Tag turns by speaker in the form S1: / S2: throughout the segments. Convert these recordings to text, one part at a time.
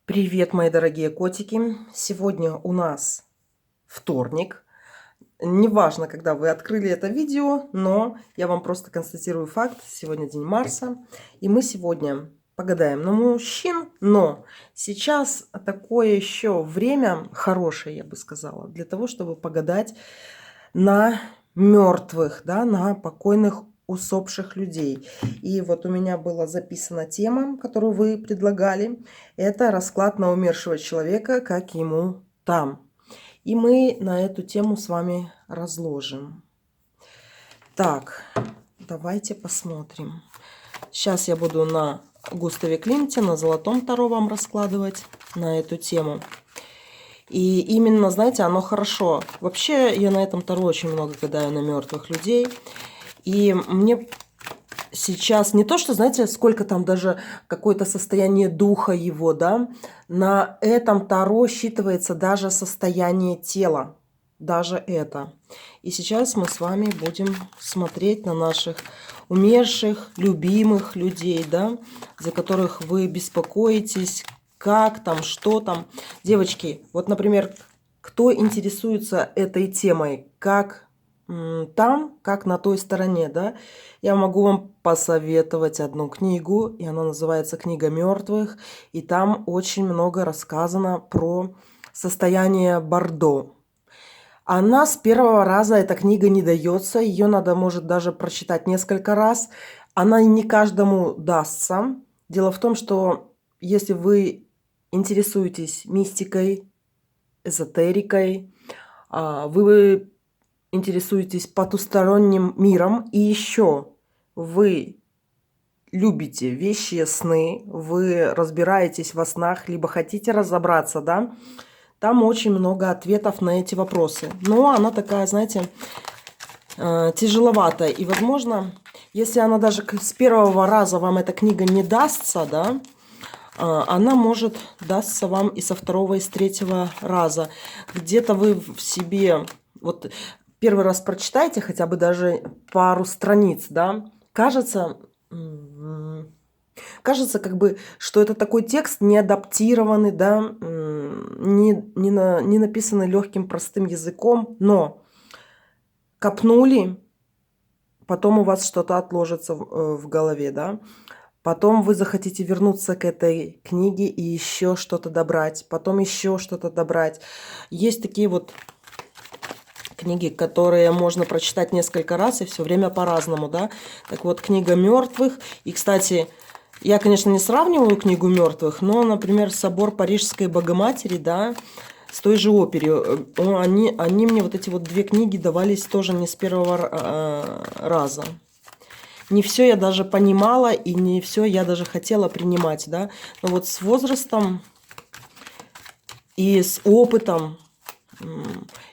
S1: Привет, мои дорогие котики! Сегодня у нас вторник. Неважно, когда вы открыли это видео, но я вам просто констатирую факт. Сегодня день Марса, и мы сегодня погадаем на мужчин. Но сейчас такое еще время хорошее, я бы сказала, для того, чтобы погадать на мертвых, да, на покойных усопших людей. И вот у меня была записана тема, которую вы предлагали. Это расклад на умершего человека, как ему там. И мы на эту тему с вами разложим. Так, давайте посмотрим. Сейчас я буду на Густаве Климте, на Золотом Таро вам раскладывать на эту тему. И именно, знаете, оно хорошо. Вообще, я на этом Таро очень много гадаю на мертвых людей. И мне сейчас не то, что, знаете, сколько там даже какое-то состояние духа его, да, на этом Таро считывается даже состояние тела, даже это. И сейчас мы с вами будем смотреть на наших умерших, любимых людей, да, за которых вы беспокоитесь, как там, что там. Девочки, вот, например, кто интересуется этой темой, как там, как на той стороне, да, я могу вам посоветовать одну книгу, и она называется «Книга мертвых», и там очень много рассказано про состояние Бордо. Она с первого раза, эта книга не дается, ее надо, может, даже прочитать несколько раз. Она не каждому дастся. Дело в том, что если вы интересуетесь мистикой, эзотерикой, вы интересуетесь потусторонним миром, и еще вы любите вещи, сны, вы разбираетесь во снах, либо хотите разобраться, да, там очень много ответов на эти вопросы. Но она такая, знаете, тяжеловатая. И, возможно, если она даже с первого раза вам эта книга не дастся, да, она может дастся вам и со второго, и с третьего раза. Где-то вы в себе, вот первый раз прочитайте хотя бы даже пару страниц, да, кажется, как бы, что это такой текст не адаптированный, да, не написанный легким простым языком, но копнули, потом у вас что-то отложится в голове, да. Потом вы захотите вернуться к этой книге и еще что-то добрать, потом еще что-то добрать. Есть такие вот книги, которые можно прочитать несколько раз и все время по-разному, да. Так вот, «Книга мертвых». И, кстати, я, конечно, не сравниваю «Книгу мертвых», но, например, «Собор Парижской Богоматери», да, с той же оперой. Они мне, вот эти вот две книги, давались тоже не с первого раза. Не все я даже понимала, и не все я даже хотела принимать, да. Но вот с возрастом и с опытом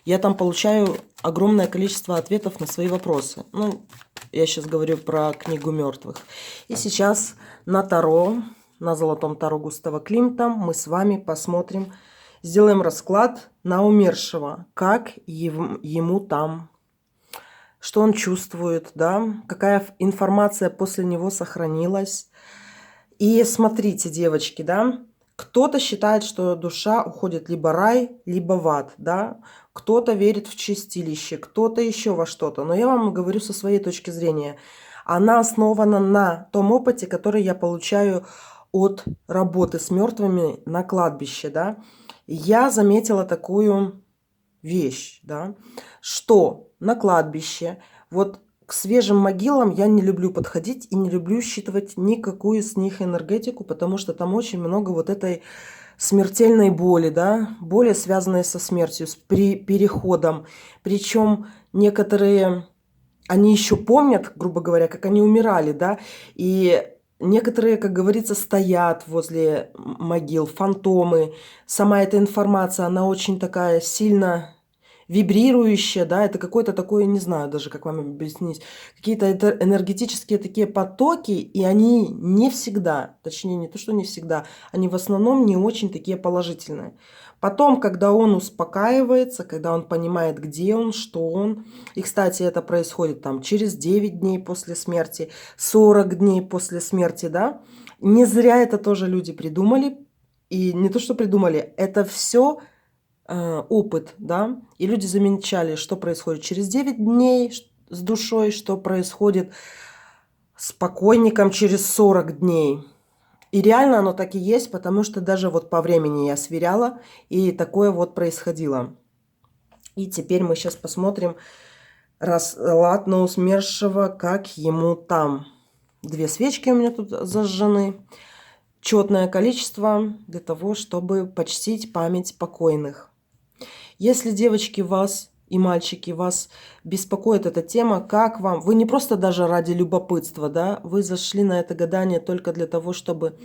S1: я там получаю огромное количество ответов на свои вопросы. Ну, я сейчас говорю про «Книгу мертвых». И сейчас на Таро, на Золотом Таро Густава Климта мы с вами посмотрим, сделаем расклад на умершего, как ему там, что он чувствует, да, какая информация после него сохранилась. И смотрите, девочки, да, кто-то считает, что душа уходит либо в рай, либо в ад, да, кто-то верит в чистилище, кто-то еще во что-то. Но я вам говорю со своей точки зрения. Она основана на том опыте, который я получаю от работы с мертвыми на кладбище, да. Я заметила такую вещь, да, что на кладбище, вот к свежим могилам я не люблю подходить и не люблю считывать никакую с них энергетику, потому что там очень много вот этой смертельной боли, да, боли, связанные со смертью, с переходом. Причем некоторые, они еще помнят, грубо говоря, как они умирали, да, и некоторые, как говорится, стоят возле могил, фантомы. Сама эта информация, она очень такая сильно вибрирующая, да, это какой-то такой, не знаю даже, как вам объяснить, какие-то энергетические такие потоки, и они не всегда, точнее, не то, что не всегда, они в основном не очень такие положительные. Потом, когда он успокаивается, когда он понимает, где он, что он, и, кстати, это происходит там через 9 дней после смерти, 40 дней после смерти, да, не зря это тоже люди придумали, И не то, что придумали, это все опыт, да. И люди замечали, что происходит через 9 дней с душой, что происходит с покойником через 40 дней. И реально оно так и есть, потому что даже вот по времени я сверяла, и такое вот происходило. И теперь мы сейчас посмотрим расклад на усмершего, как ему там. 2 свечки у меня тут зажжены. Четное количество для того, чтобы почтить память покойных. Если, девочки, вас и мальчики, вас беспокоит эта тема, как вам? Вы не просто даже ради любопытства, да? Вы зашли на это гадание только для того, чтобы,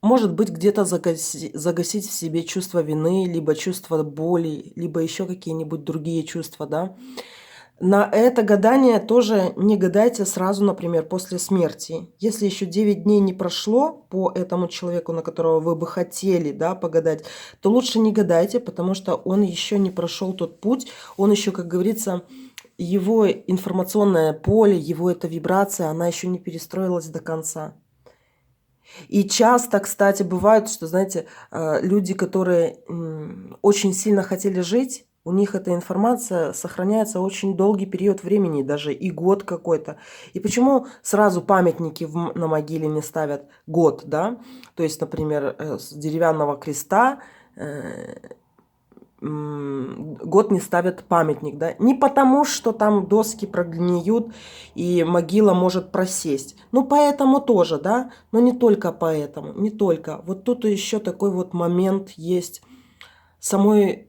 S1: может быть, где-то загасить в себе чувство вины, либо чувство боли, либо еще какие-нибудь другие чувства, да? На это гадание тоже не гадайте сразу, например, после смерти. Если еще 9 дней не прошло по этому человеку, на которого вы бы хотели, да, погадать, то лучше не гадайте, потому что он еще не прошел тот путь, он еще, как говорится, его информационное поле, его эта вибрация, она еще не перестроилась до конца. И часто, кстати, бывает, что, знаете, люди, которые очень сильно хотели жить, у них эта информация сохраняется очень долгий период времени, даже и год какой-то. И почему сразу памятники на могиле не ставят год, да? То есть, например, с деревянного креста год не ставят памятник, да, не потому, что там доски прогниют и могила может просесть, ну, поэтому тоже, да, но не только поэтому, не только. Вот тут еще такой вот момент есть самой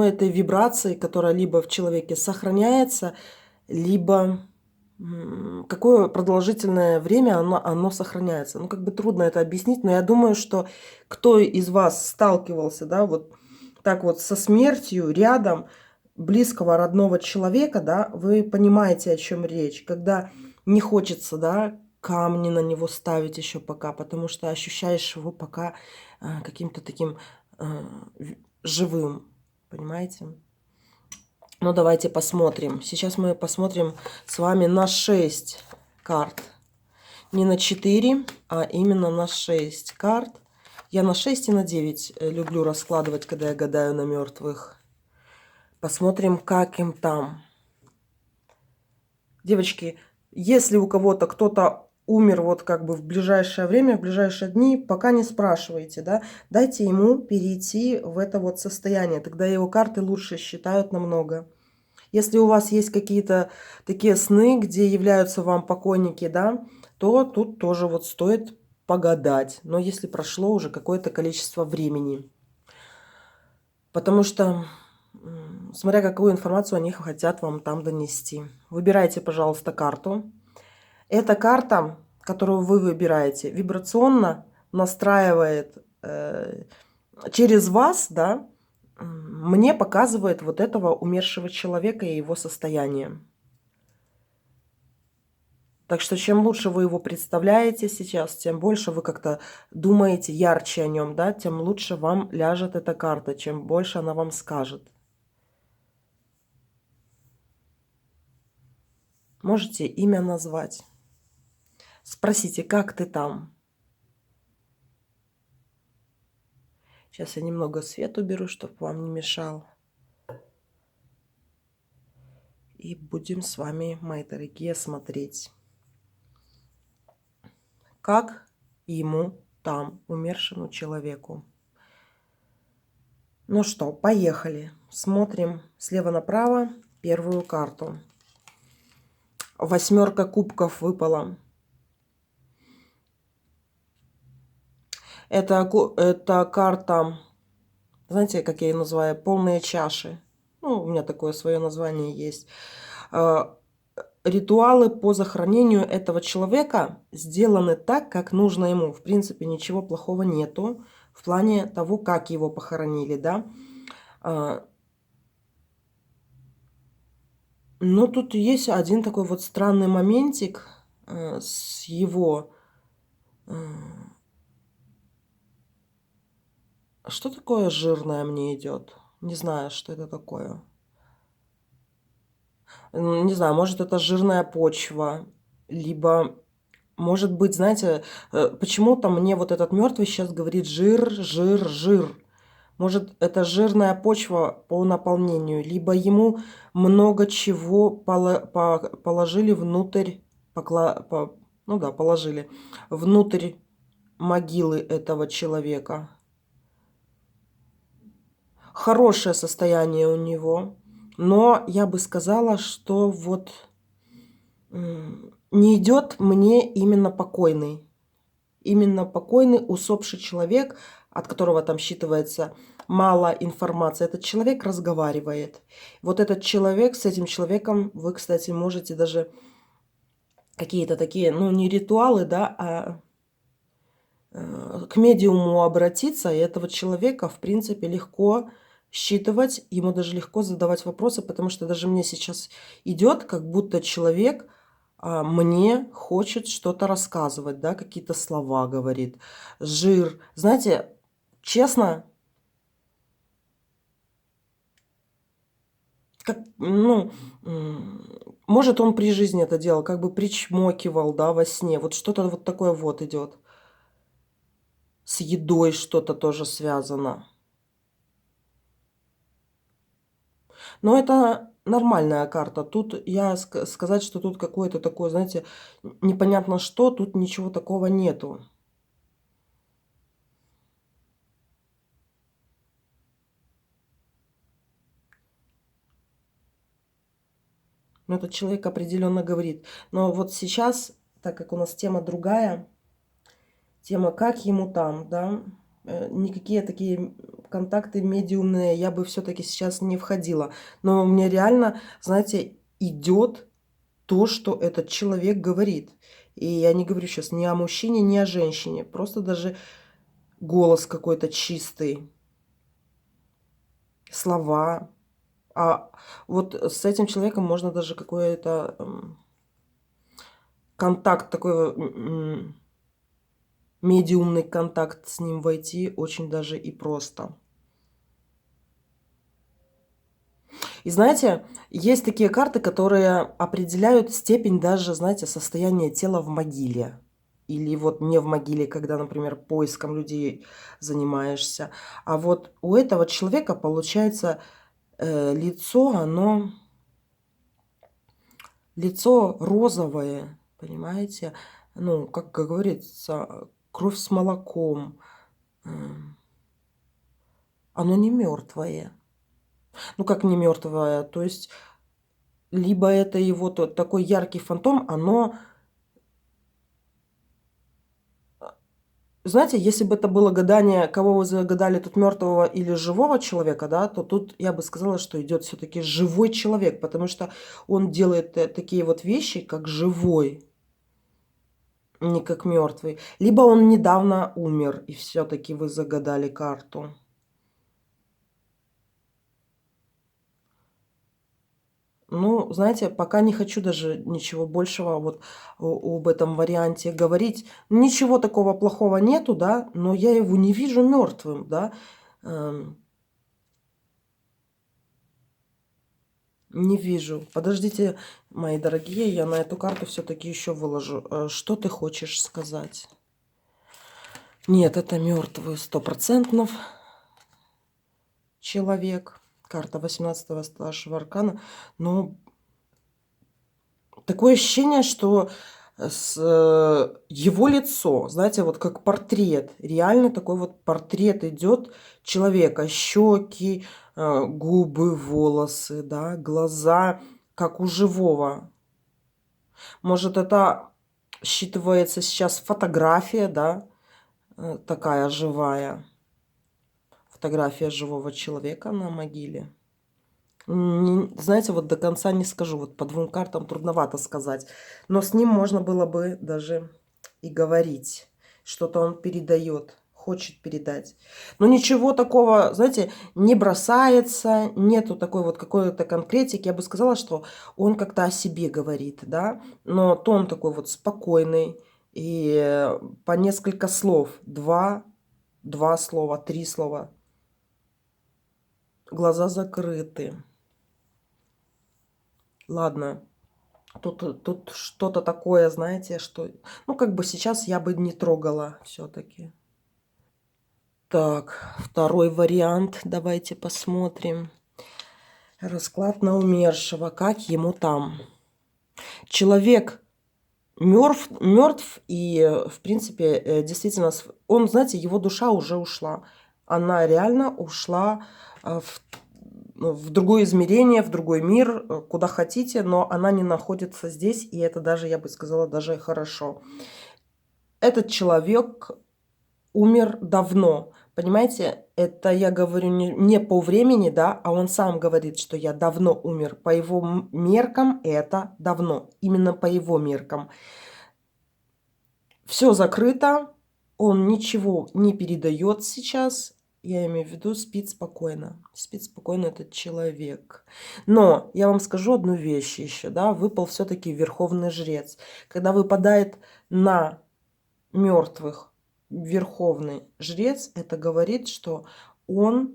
S1: этой вибрации, которая либо в человеке сохраняется, либо какое продолжительное время оно сохраняется. Ну, как бы трудно это объяснить, но я думаю, что кто из вас сталкивался, да, вот так вот со смертью рядом близкого родного человека, да, вы понимаете, о чем речь, когда не хочется, да, камни на него ставить еще пока, потому что ощущаешь его пока каким-то таким живым, понимаете? Ну, давайте посмотрим. Сейчас мы посмотрим с вами на 6 карт. Не на 4, а именно на 6 карт. Я на 6 и на 9 люблю раскладывать, когда я гадаю на мертвых. Посмотрим, как им там. Девочки, если у кого-то кто-то умер вот как бы в ближайшее время, в ближайшие дни, пока не спрашивайте, да, дайте ему перейти в это вот состояние. Тогда его карты лучше считают намного. Если у вас есть какие-то такие сны, где являются вам покойники, да, то тут тоже вот стоит погадать. Но если прошло уже какое-то количество времени. Потому что, смотря какую информацию они хотят вам там донести. Выбирайте, пожалуйста, карту. Эта карта, которую вы выбираете, вибрационно настраивает через вас, да, мне показывает вот этого умершего человека и его состояние. Так что чем лучше вы его представляете сейчас, тем больше вы как-то думаете ярче о нем, да, тем лучше вам ляжет эта карта, чем больше она вам скажет. Можете имя назвать. Спросите, как ты там? Сейчас я немного свет уберу, чтобы вам не мешал. И будем с вами, мои дорогие, смотреть, как ему там, умершему человеку. Ну что, поехали. Смотрим слева направо первую карту. 8 кубков выпала. Это карта, знаете, как я ее называю, полные чаши. Ну, у меня такое свое название есть. Ритуалы по захоронению этого человека сделаны так, как нужно ему. В принципе, ничего плохого нету в плане того, как его похоронили, да. Но тут есть один такой вот странный моментик с его... Что такое жирное мне идет? Не знаю, что это такое. Не знаю, может это жирная почва, либо Может быть, знаете, почему-то мне вот этот мертвый сейчас говорит жир, жир, жир. Может, это жирная почва по наполнению, либо ему много чего положили внутрь, ну да, положили внутрь могилы этого человека. Хорошее состояние у него, но я бы сказала, что вот не идет мне именно покойный. Именно покойный, усопший человек, от которого там считывается мало информации, этот человек разговаривает. Вот этот человек, с этим человеком вы, кстати, можете даже какие-то такие, ну, не ритуалы, да, а к медиуму обратиться, и этого человека, в принципе, легко считывать, ему даже легко задавать вопросы, потому что даже мне сейчас идет, как будто человек мне хочет что-то рассказывать, да, какие-то слова говорит. Жир. Знаете, честно, как, ну, может, он при жизни это делал, как бы причмокивал, да, во сне. Вот что-то вот такое вот идет. С едой что-то тоже связано. Но это нормальная карта. Тут я сказать, что тут какое-то такое, знаете, непонятно что, тут ничего такого нету. Но этот человек определенно говорит. Но вот сейчас, так как у нас тема другая, тема как ему там, да, никакие такие контакты медиумные я бы все-таки сейчас не входила. Но мне реально, знаете, идет то, что этот человек говорит. И я не говорю сейчас ни о мужчине, ни о женщине. Просто даже голос какой-то чистый, слова. А вот с этим человеком можно даже какой-то контакт такой, медиумный контакт с ним войти очень даже и просто. И знаете, есть такие карты, которые определяют степень даже, знаете, состояния тела в могиле. Или вот не в могиле, когда, например, поиском людей занимаешься. А вот у этого человека получается лицо, оно лицо розовое, понимаете? Ну, как говорится, кровь с молоком. Оно не мертвое. Ну, как не мертвое? То есть, либо это его тот такой яркий фантом, оно... Знаете, если бы это было гадание, кого вы загадали, тут мертвого или живого человека, да, то тут я бы сказала, что идет все-таки живой человек, потому что он делает такие вот вещи, как живой, не как мертвый. Либо он недавно умер, и все-таки вы загадали карту. Ну, знаете, пока не хочу даже ничего большего вот об этом варианте говорить. Ничего такого плохого нету, да, но я его не вижу мертвым, да. Эм, Не вижу. Подождите, мои дорогие, я на эту карту все-таки еще выложу. Что ты хочешь сказать? Нет, это мертвый 100% человек. Карта 18-го старшего аркана. Но такое ощущение, что его лицо, знаете, вот как портрет, реально такой вот портрет идет человека, щеки, губы, волосы, да, глаза, как у живого. Может, это считывается сейчас фотография, да, такая живая, фотография живого человека на могиле. Знаете, вот до конца не скажу. Вот по двум картам трудновато сказать. Но с ним можно было бы даже и говорить. Что-то он передает, хочет передать. Но ничего такого, знаете, не бросается. Нету такой вот какой-то конкретики. Я бы сказала, что он как-то о себе говорит, да. Но тон такой вот спокойный. И по несколько слов. Два слова, три слова. Глаза закрыты. Ладно. Тут что-то такое, знаете, что... Ну, как бы сейчас я бы не трогала все-таки. Так, второй вариант. Давайте посмотрим. Расклад на умершего. Как ему там? Человек мертв и, в принципе, действительно, он, знаете, его душа уже ушла. Она реально ушла в другое измерение, в другой мир, куда хотите, но она не находится здесь, и это даже, я бы сказала, даже хорошо. Этот человек умер давно. Понимаете, это я говорю не по времени, да, а он сам говорит, что я давно умер. По его меркам это давно. Именно по его меркам. Все закрыто, он ничего не передает сейчас. Я имею в виду, спит спокойно. Спит спокойно этот человек. Но я вам скажу одну вещь еще, да, выпал все-таки Верховный Жрец. Когда выпадает на мертвых Верховный Жрец, это говорит, что он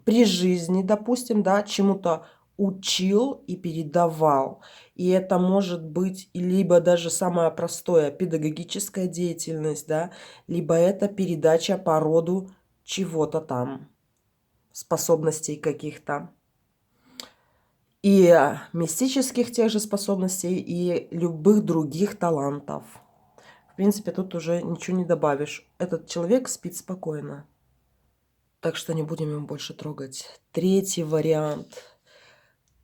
S1: при жизни, допустим, да, чему-то учил и передавал. И это может быть либо даже самое простое педагогическая деятельность, да, либо это передача по роду чего-то там, способностей каких-то. И мистических тех же способностей, и любых других талантов. В принципе, тут уже ничего не добавишь. Этот человек спит спокойно. Так что не будем его больше трогать. Третий вариант.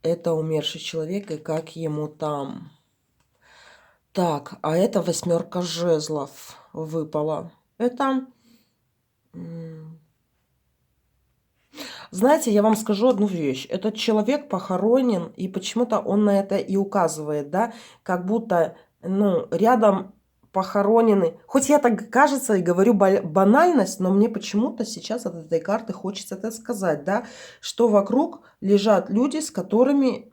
S1: Это умерший человек и как ему там. Так, а это 8 жезлов выпала. Это... Знаете, я вам скажу одну вещь. Этот человек похоронен, и почему-то он на это и указывает, да, как будто, ну, рядом похоронены. Хоть я так кажется и говорю банальность, но мне почему-то сейчас от этой карты хочется это сказать, да, что вокруг лежат люди, с которыми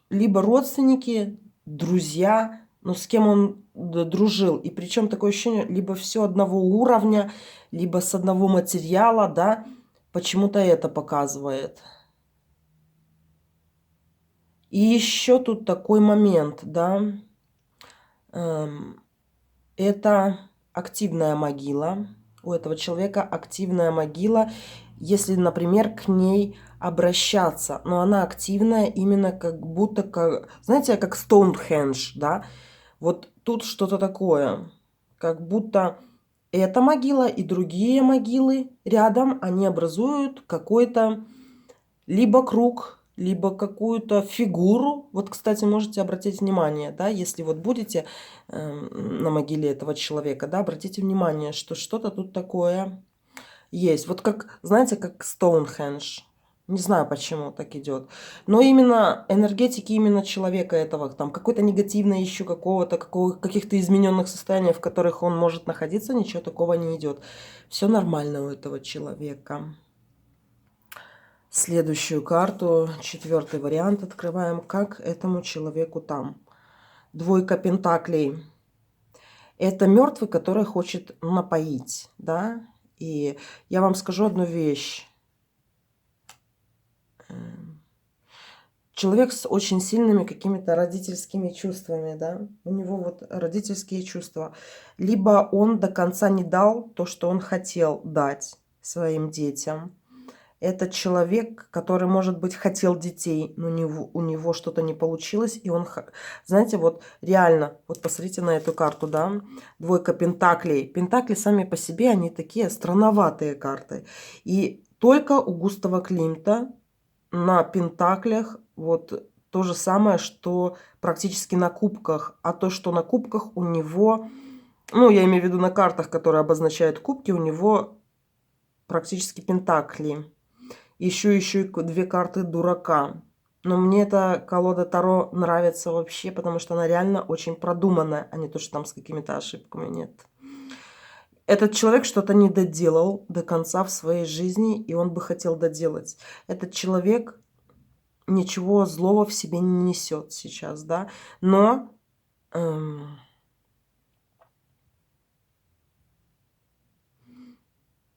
S1: либо родственники, друзья, ну, с кем он дружил. И причем такое ощущение, либо все одного уровня, либо с одного материала, да, почему-то это показывает. И еще тут такой момент, да, это активная могила. У этого человека активная могила, если, например, к ней обращаться. Но она активная именно как будто, как, знаете, как Стоунхендж, да. Вот тут что-то такое, как будто эта могила и другие могилы рядом, они образуют какой-то либо круг, либо какую-то фигуру. Вот, кстати, можете обратить внимание, да, если вот будете на могиле этого человека, да, обратите внимание, что что-то тут такое есть. Вот как, знаете, как Стоунхендж. Не знаю, почему так идет. Но именно энергетики именно человека этого, там, какой-то негативной еще какого-то, каких-то измененных состояний, в которых он может находиться, ничего такого не идет. Все нормально у этого человека. Следующую карту, 4-й вариант открываем. Как этому человеку там? Двойка пентаклей. Это мертвый, который хочет напоить, да? И я вам скажу одну вещь. Человек с очень сильными какими-то родительскими чувствами, да? У него вот родительские чувства. Либо он до конца не дал то, что он хотел дать своим детям. Это человек, который, может быть, хотел детей, но у него что-то не получилось. И он, знаете, вот реально, вот посмотрите на эту карту, да, двойка пентаклей. Пентакли сами по себе, они такие странноватые карты. И только у Густава Климта на пентаклях вот то же самое, что практически на кубках. А то, что на кубках у него, ну, я имею в виду на картах, которые обозначают кубки, у него практически пентакли. Еще и 2 карты дурака. Но мне эта колода Таро нравится вообще, потому что она реально очень продуманная, а не то, что там с какими-то ошибками нет. Этот человек что-то не доделал до конца в своей жизни, и он бы хотел доделать. Этот человек ничего злого в себе не несет сейчас, да, но...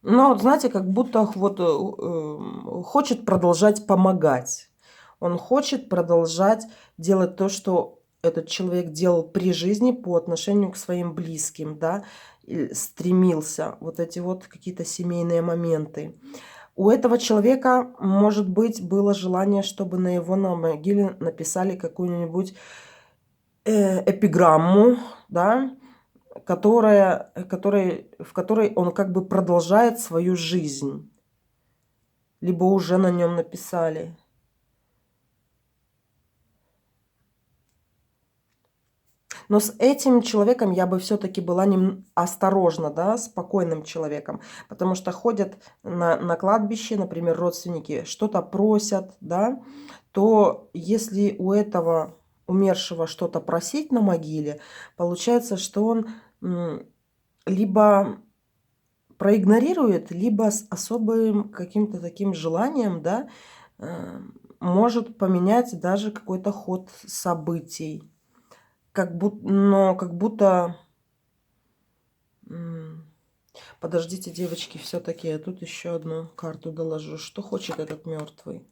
S1: Но, знаете, как будто вот хочет продолжать помогать. Он хочет продолжать делать то, что этот человек делал при жизни по отношению к своим близким, да, и стремился. Вот эти вот какие-то семейные моменты. У этого человека, может быть, было желание, чтобы на его могиле написали какую-нибудь эпиграмму, да, в которой он как бы продолжает свою жизнь. Либо уже на нем написали. Но с этим человеком я бы все-таки была осторожна, да, спокойным человеком. Потому что ходят на кладбище, например, родственники, что-то просят, да, то если у этого умершего что-то просить на могиле, получается, что он либо проигнорирует, либо с особым каким-то таким желанием, да, может поменять даже какой-то ход событий. Но как будто... Подождите, девочки, все-таки я тут еще одну карту доложу. Что хочет этот мертвый?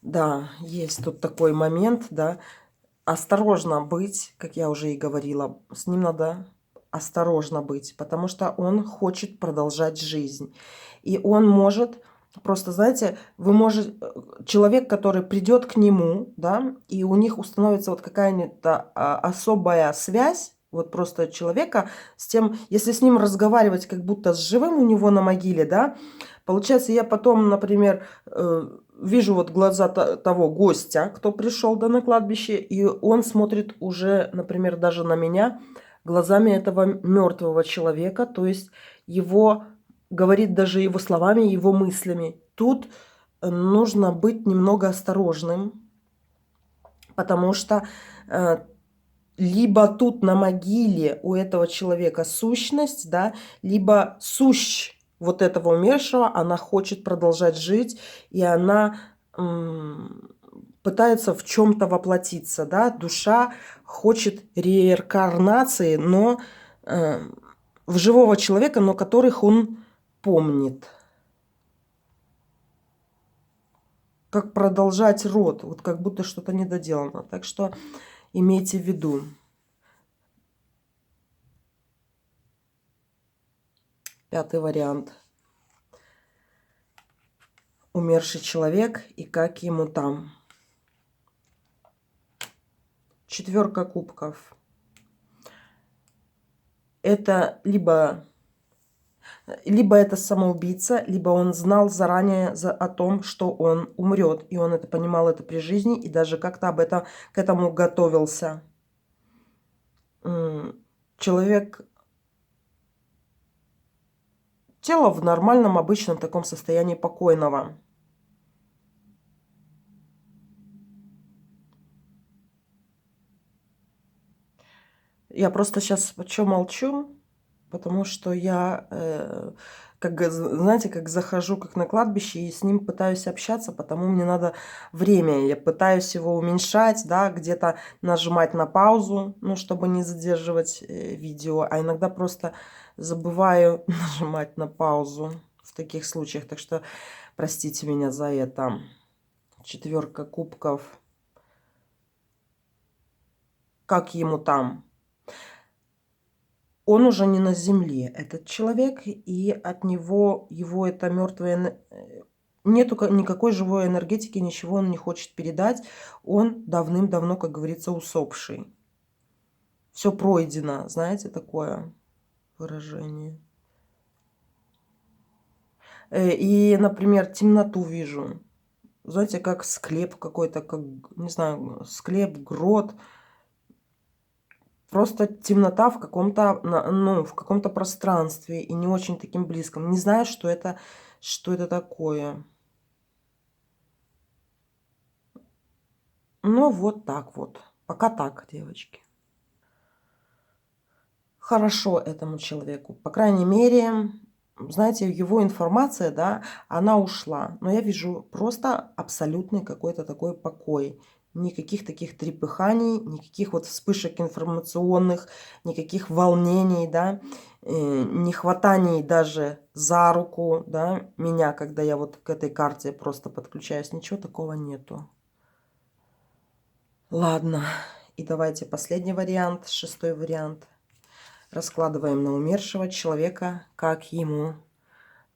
S1: Да, есть тут такой момент, да. Осторожно быть, как я уже и говорила. С ним надо осторожно быть, потому что он хочет продолжать жизнь. И он может... Просто, знаете, вы можете... Человек, который придет к нему, да, и у них установится вот какая-то особая связь, вот просто человека с тем, если с ним разговаривать как будто с живым у него на могиле, да, получается, я потом, например, вижу вот глаза того гостя, кто пришел, да, на кладбище, и он смотрит уже, например, даже на меня глазами этого мертвого человека, то есть его... говорит даже его словами, его мыслями. Тут нужно быть немного осторожным, потому что либо тут на могиле у этого человека сущность, да, либо сущ вот этого умершего, она хочет продолжать жить, и она пытается в чем-то воплотиться, да, душа хочет реинкарнации, но в живого человека, но которых он помнит. Как продолжать род, вот как будто что-то недоделано. Так что имейте в виду. Пятый вариант. Умерший человек и как ему там. Четверка кубков. Это либо это самоубийца, либо он знал заранее о том, что он умрет. И он это понимал это при жизни и даже как-то к этому готовился. Человек... Тело в нормальном, обычном таком состоянии покойного. Я просто сейчас почему молчу, потому что я, знаете, как захожу как на кладбище и с ним пытаюсь общаться, потому мне надо время. Я пытаюсь его уменьшать, да, где-то нажимать на паузу, ну, чтобы не задерживать видео, а иногда просто забываю нажимать на паузу в таких случаях. Так что простите меня за это. Четверка кубков. Как ему там? Он уже не на земле, этот человек, и от него, его это мертвое... Нету никакой живой энергетики, ничего он не хочет передать. Он давным-давно, как говорится, усопший. Все пройдено, знаете, такое выражение. И, например, темноту вижу. Знаете, как склеп какой-то, как, не знаю, склеп, грот. Просто темнота в каком-то, ну, в каком-то пространстве и не очень таким близком. Не знаю, что это такое. Ну, вот так вот. Пока так, девочки. Хорошо этому человеку. По крайней мере, знаете, его информация, да, она ушла. Но я вижу просто абсолютный какой-то такой покой. Никаких таких трепыханий, никаких вот вспышек информационных, никаких волнений, да, не хватаний даже за руку, да, меня, когда я вот к этой карте просто подключаюсь. Ничего такого нету. Ладно, и давайте последний вариант, 6-й вариант. Раскладываем на умершего человека, как ему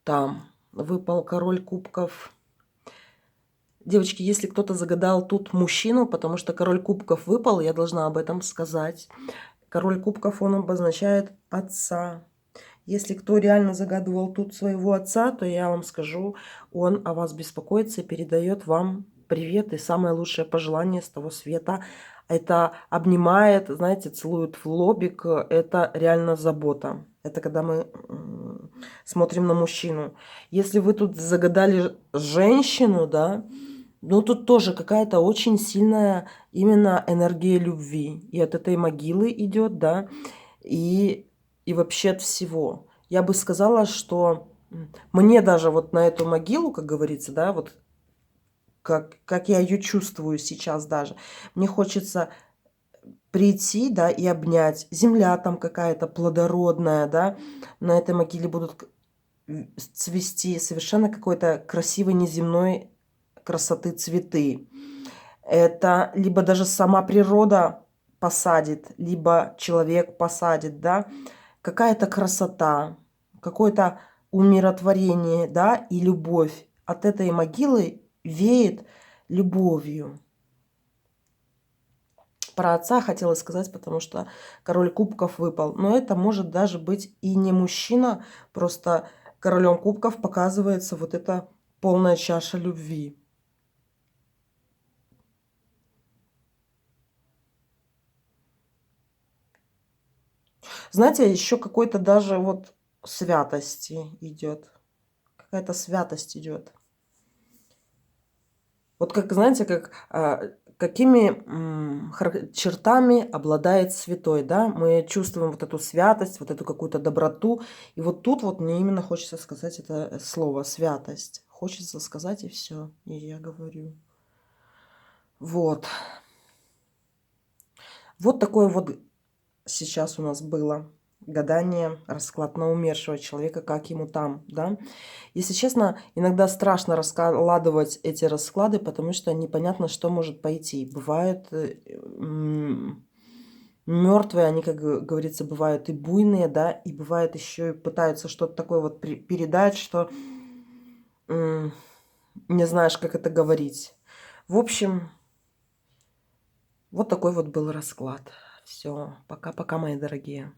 S1: там. Выпал король кубков. Девочки, если кто-то загадал тут мужчину, потому что король кубков выпал, я должна об этом сказать. Король кубков, он обозначает отца. Если кто реально загадывал тут своего отца, то я вам скажу, он о вас беспокоится и передает вам привет и самое лучшее пожелание с того света. Это обнимает, знаете, целует в лобик. Это реально забота. Это когда мы смотрим на мужчину. Если вы тут загадали женщину, да, ну тут тоже какая-то очень сильная именно энергия любви. И от этой могилы идет, да, и вообще от всего. Я бы сказала, что мне даже вот на эту могилу, как говорится, да, вот как я ее чувствую сейчас даже, мне хочется прийти, да, и обнять. Земля там какая-то плодородная, да, на этой могиле будут цвести совершенно какой-то красивой неземной красоты цветы. Это либо даже сама природа посадит, либо человек посадит, да, какая-то красота, какое-то умиротворение, да, и любовь. От этой могилы веет любовью. Про отца хотела сказать, потому что король кубков выпал. Но это может даже быть и не мужчина, просто королем кубков показывается вот эта полная чаша любви. Знаете, еще какой-то даже вот святости идет. Какая-то святость идет. Вот как, знаете, как какими чертами обладает святой, да? Мы чувствуем вот эту святость, вот эту какую-то доброту. И вот тут вот мне именно хочется сказать это слово святость. Хочется сказать и все. И я говорю. Вот. Вот такое вот сейчас у нас было гадание, расклад на умершего человека, как ему там, да. Если честно, иногда страшно раскладывать эти расклады, потому что непонятно, что может пойти. Бывают мертвые, они, как говорится, бывают и буйные, да, и бывает еще и пытаются что-то такое вот передать, что не знаешь, как это говорить. В общем, вот такой вот был расклад. Все, пока-пока, мои дорогие.